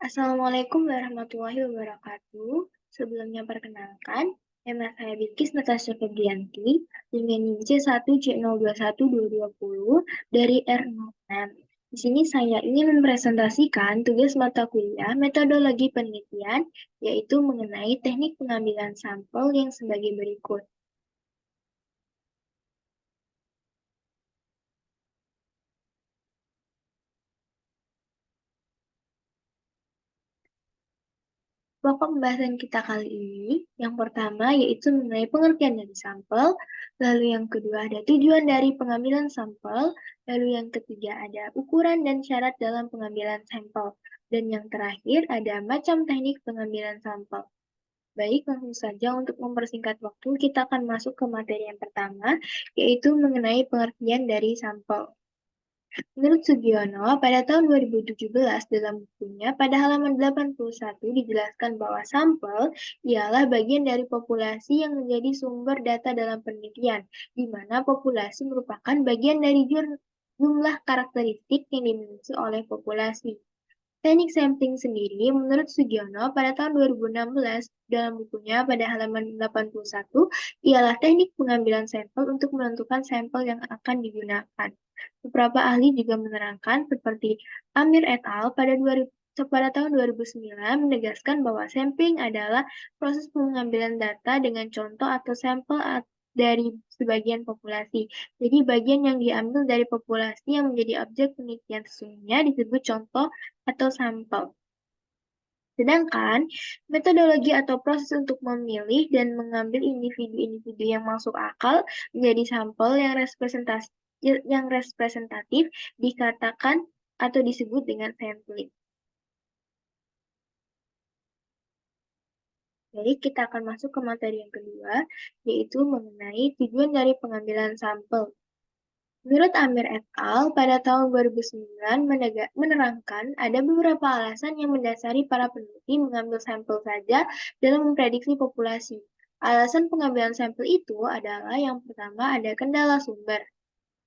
Assalamualaikum warahmatullahi wabarakatuh. Sebelumnya perkenalkan, nama saya Bilkis Natasha Febrianti dengan NIM C1C021220 dari R06. Di sini saya ingin mempresentasikan tugas mata kuliah metodologi penelitian, yaitu mengenai teknik pengambilan sampel yang sebagai berikut. Pokok pembahasan kita kali ini, yang pertama yaitu mengenai pengertian dari sampel, lalu yang kedua ada tujuan dari pengambilan sampel, lalu yang ketiga ada ukuran dan syarat dalam pengambilan sampel, dan yang terakhir ada macam teknik pengambilan sampel. Baik, langsung saja untuk mempersingkat waktu, kita akan masuk ke materi yang pertama, yaitu mengenai pengertian dari sampel. Menurut Sugiono, pada tahun 2017 dalam bukunya pada halaman 81 dijelaskan bahwa sampel ialah bagian dari populasi yang menjadi sumber data dalam penelitian, di mana populasi merupakan bagian dari jumlah karakteristik yang dimiliki oleh populasi. Teknik sampling sendiri, menurut Sugiono, pada tahun 2016 dalam bukunya pada halaman 81, ialah teknik pengambilan sampel untuk menentukan sampel yang akan digunakan. Beberapa ahli juga menerangkan seperti Amir et al. Pada tahun 2009 menegaskan bahwa sampling adalah proses pengambilan data dengan contoh atau sampel dari sebagian populasi. Jadi bagian yang diambil dari populasi yang menjadi objek penelitian sesungguhnya disebut contoh atau sampel. Sedangkan metodologi atau proses untuk memilih dan mengambil individu-individu yang masuk akal menjadi sampel yang representatif dikatakan atau disebut dengan sampling. Jadi kita akan masuk ke materi yang kedua, yaitu mengenai tujuan dari pengambilan sampel. Menurut Amir et al., pada tahun 2009 menerangkan ada beberapa alasan yang mendasari para peneliti mengambil sampel saja dalam memprediksi populasi. Alasan pengambilan sampel itu adalah yang pertama ada kendala sumber,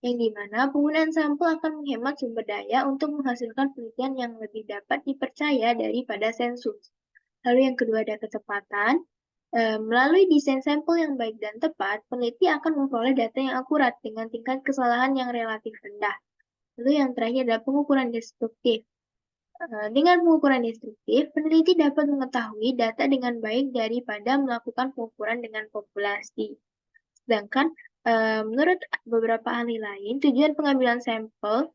yang dimana penggunaan sampel akan menghemat sumber daya untuk menghasilkan penelitian yang lebih dapat dipercaya daripada sensus. Lalu yang kedua ada kecepatan. Melalui desain sampel yang baik dan tepat, peneliti akan memperoleh data yang akurat dengan tingkat kesalahan yang relatif rendah. Lalu yang terakhir adalah pengukuran destruktif. Dengan pengukuran destruktif, peneliti dapat mengetahui data dengan baik daripada melakukan pengukuran dengan populasi. Sedangkan menurut beberapa ahli lain, tujuan pengambilan sampel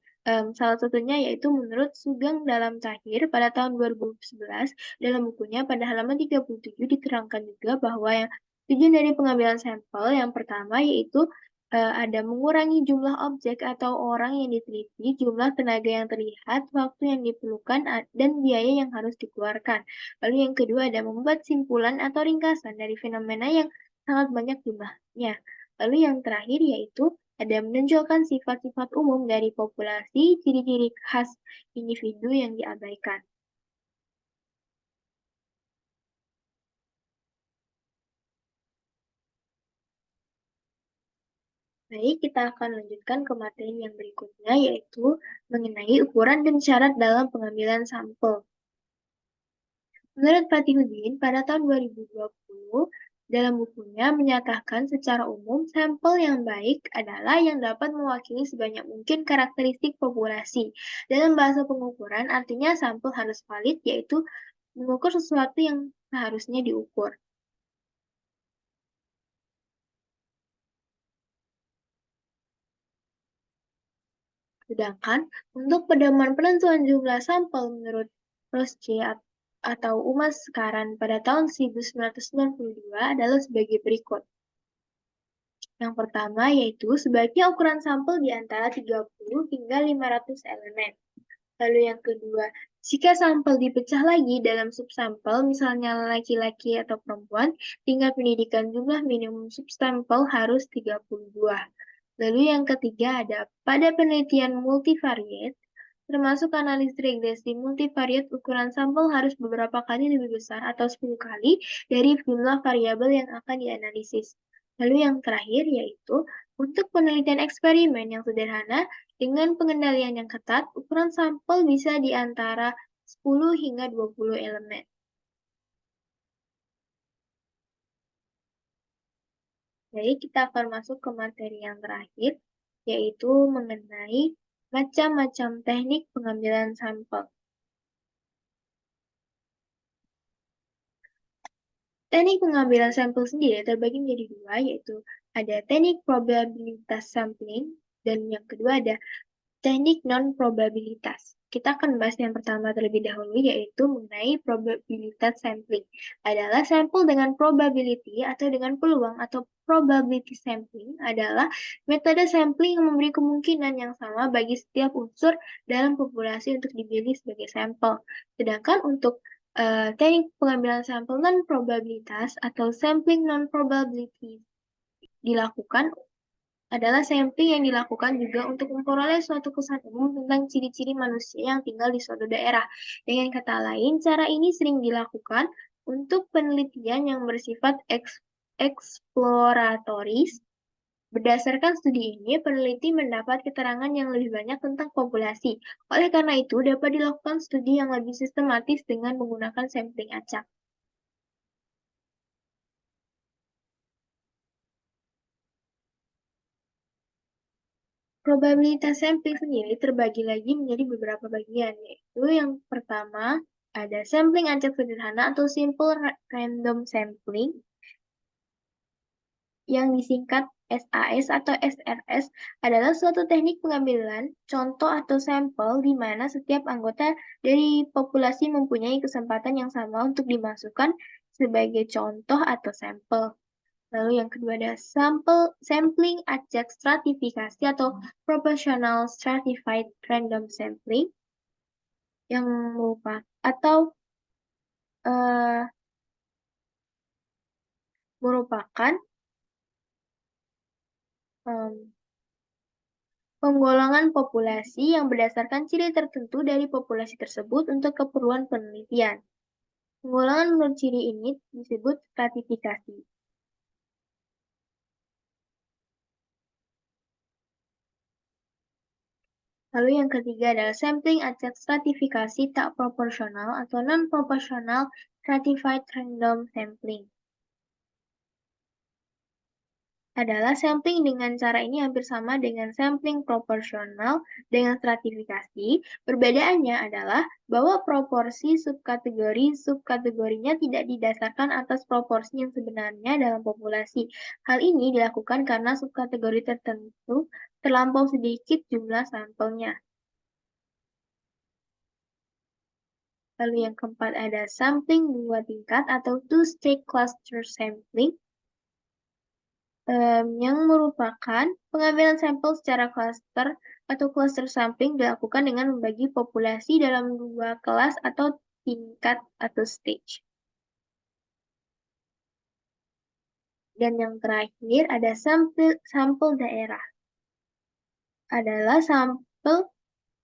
salah satunya yaitu menurut Sugeng dalam Tahir pada tahun 2011 dalam bukunya pada halaman 37 diterangkan juga bahwa yang tujuan dari pengambilan sampel yang pertama yaitu ada mengurangi jumlah objek atau orang yang diteliti, jumlah tenaga yang terlihat, waktu yang diperlukan, dan biaya yang harus dikeluarkan. Lalu yang kedua ada membuat simpulan atau ringkasan dari fenomena yang sangat banyak jumlahnya. Lalu yang terakhir yaitu ada menonjolkan sifat-sifat umum dari populasi, ciri-ciri khas individu yang diabaikan. Baik, kita akan lanjutkan ke materi yang berikutnya, yaitu mengenai ukuran dan syarat dalam pengambilan sampel. Menurut Fatihudin, pada tahun 2020, dalam bukunya menyatakan secara umum sampel yang baik adalah yang dapat mewakili sebanyak mungkin karakteristik populasi. Dalam bahasa pengukuran, artinya sampel harus valid, yaitu mengukur sesuatu yang seharusnya diukur. Sedangkan untuk pedoman penentuan jumlah sampel menurut Rosce atau Umas Sekaran pada tahun 1992 adalah sebagai berikut. Yang pertama yaitu sebaiknya ukuran sampel di antara 30 hingga 500 elemen. Lalu yang kedua, jika sampel dipecah lagi dalam subsampel, misalnya laki-laki atau perempuan, tingkat pendidikan jumlah minimum subsampel harus 30 buah. Lalu yang ketiga ada pada penelitian multivariate, termasuk analisis regresi multivariate, ukuran sampel harus beberapa kali lebih besar atau 10 kali dari jumlah variabel yang akan dianalisis. Lalu yang terakhir yaitu untuk penelitian eksperimen yang sederhana dengan pengendalian yang ketat, ukuran sampel bisa di antara 10 hingga 20 elemen. Jadi kita akan masuk ke materi yang terakhir, yaitu mengenai macam-macam teknik pengambilan sampel. Teknik pengambilan sampel sendiri terbagi menjadi dua, yaitu ada teknik probabilitas sampling, dan yang kedua ada teknik non-probabilitas. Kita akan bahas yang pertama terlebih dahulu, yaitu mengenai probabilitas sampling. Adalah sampel dengan probability atau dengan peluang atau probability sampling adalah metode sampling yang memberi kemungkinan yang sama bagi setiap unsur dalam populasi untuk dipilih sebagai sampel. Sedangkan untuk teknik pengambilan sampel non-probabilitas atau sampling non-probability dilakukan adalah sampling yang dilakukan juga untuk memperoleh suatu kesan umum tentang ciri-ciri manusia yang tinggal di suatu daerah. Dengan kata lain, cara ini sering dilakukan untuk penelitian yang bersifat eksploratoris. Berdasarkan studi ini, peneliti mendapat keterangan yang lebih banyak tentang populasi. Oleh karena itu, dapat dilakukan studi yang lebih sistematis dengan menggunakan sampling acak. Probabilitas sampling sendiri terbagi lagi menjadi beberapa bagian, yaitu yang pertama ada sampling acak sederhana atau simple random sampling, yang disingkat SAS atau SRS, adalah suatu teknik pengambilan contoh atau sampel di mana setiap anggota dari populasi mempunyai kesempatan yang sama untuk dimasukkan sebagai contoh atau sampel. Lalu yang kedua ada sampling acak stratifikasi atau proportional stratified random sampling, yang merupakan penggolongan populasi yang berdasarkan ciri tertentu dari populasi tersebut untuk keperluan penelitian. Penggolongan menurut ciri ini disebut stratifikasi. Lalu yang ketiga adalah sampling acak stratifikasi tak proporsional atau non-proportional stratified random sampling. Adalah sampling dengan cara ini hampir sama dengan sampling proporsional dengan stratifikasi. Perbedaannya adalah bahwa proporsi subkategorinya tidak didasarkan atas proporsi yang sebenarnya dalam populasi. Hal ini dilakukan karena subkategori tertentu terlampau sedikit jumlah sampelnya. Lalu yang keempat ada sampling dua tingkat atau two-stage cluster sampling, yang merupakan pengambilan sampel secara cluster atau cluster sampling dilakukan dengan membagi populasi dalam dua kelas atau tingkat atau stage. Dan yang terakhir ada sampel daerah. Adalah sampel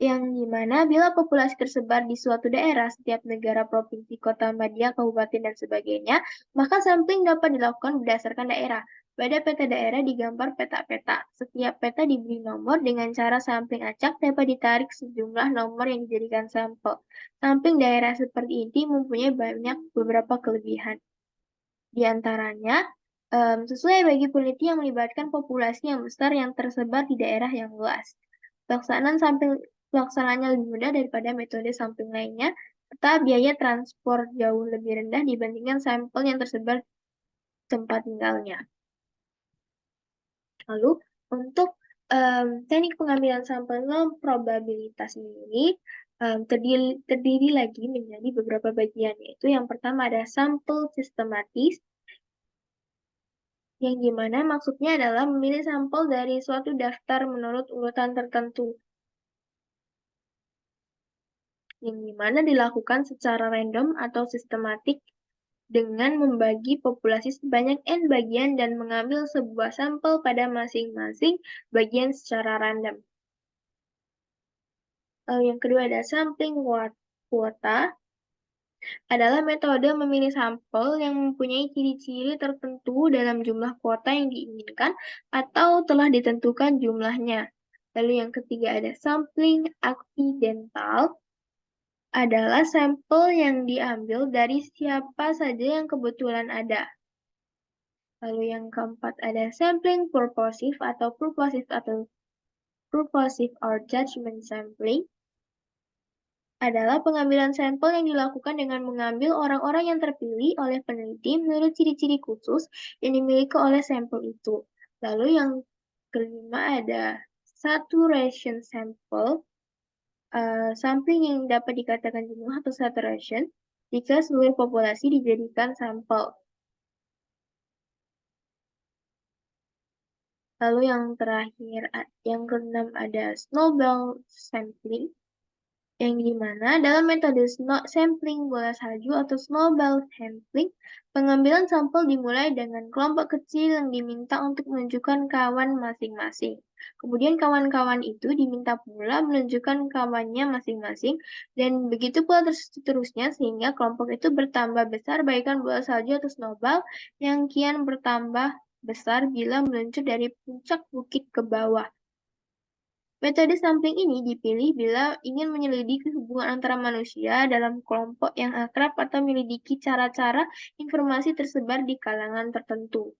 yang dimana bila populasi tersebar di suatu daerah, setiap negara, provinsi, kota, madya, kabupaten, dan sebagainya, maka sampling dapat dilakukan berdasarkan daerah. Pada peta daerah digambar peta-peta. Setiap peta diberi nomor dengan cara sampling acak dapat ditarik sejumlah nomor yang dijadikan sampel. Sampling daerah seperti ini mempunyai beberapa kelebihan. Di antaranya, sesuai bagi peneliti yang melibatkan populasi yang besar yang tersebar di daerah yang luas. Pelaksanaannya lebih mudah daripada metode sampling lainnya, serta biaya transport jauh lebih rendah dibandingkan sampel yang tersebar tempat tinggalnya. Lalu, untuk teknik pengambilan sampel non-probabilitas ini terdiri lagi menjadi beberapa bagian, yaitu yang pertama ada sampel sistematis, yang dimana maksudnya adalah memilih sampel dari suatu daftar menurut urutan tertentu, yang dimana dilakukan secara random atau sistematik dengan membagi populasi sebanyak N bagian dan mengambil sebuah sampel pada masing-masing bagian secara random. Lalu yang kedua ada sampling kuota, adalah metode memilih sampel yang mempunyai ciri-ciri tertentu dalam jumlah kuota yang diinginkan atau telah ditentukan jumlahnya. Lalu yang ketiga ada sampling aksidental, adalah sampel yang diambil dari siapa saja yang kebetulan ada. Lalu yang keempat ada sampling purposive purposive or judgment sampling adalah pengambilan sampel yang dilakukan dengan mengambil orang-orang yang terpilih oleh peneliti menurut ciri-ciri khusus yang dimiliki oleh sampel itu. Lalu yang kelima ada saturation sample, sampling yang dapat dikatakan jenuh atau saturation jika seluruh populasi dijadikan sampel. Lalu yang terakhir, yang keenam ada snowball sampling, yang dimana dalam metode sampling bola salju atau snowball sampling, pengambilan sampel dimulai dengan kelompok kecil yang diminta untuk menunjukkan kawan masing-masing. Kemudian kawan-kawan itu diminta pula menunjukkan kawannya masing-masing, dan begitu pula seterusnya sehingga kelompok itu bertambah besar bagaikan bola salju atau snowball yang kian bertambah besar bila meluncur dari puncak bukit ke bawah. Metode sampling ini dipilih bila ingin menyelidiki hubungan antara manusia dalam kelompok yang akrab atau menyelidiki cara-cara informasi tersebar di kalangan tertentu.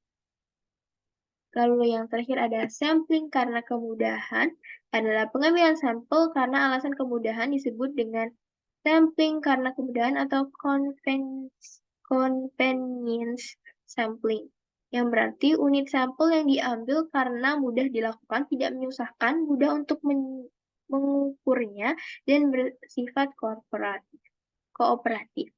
Lalu yang terakhir ada sampling karena kemudahan, adalah pengambilan sampel karena alasan kemudahan disebut dengan sampling karena kemudahan atau convenience sampling, yang berarti unit sampel yang diambil karena mudah dilakukan, tidak menyusahkan, mudah untuk mengukurnya, dan bersifat kooperatif.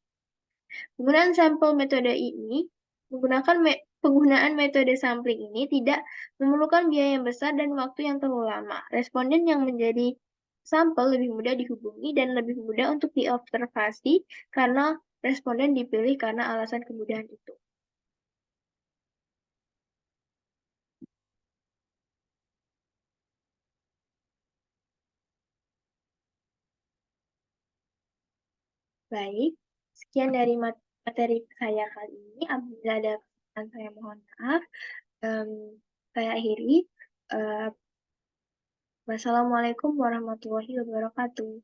Penggunaan sampel metode ini penggunaan metode sampling ini tidak memerlukan biaya yang besar dan waktu yang terlalu lama. Responden yang menjadi sampel lebih mudah dihubungi dan lebih mudah untuk diobservasi karena responden dipilih karena alasan kemudahan itu. Baik, sekian dari materi saya kali ini. Apabila ada kesalahan saya mohon maaf. Saya akhiri. Wassalamualaikum warahmatullahi wabarakatuh.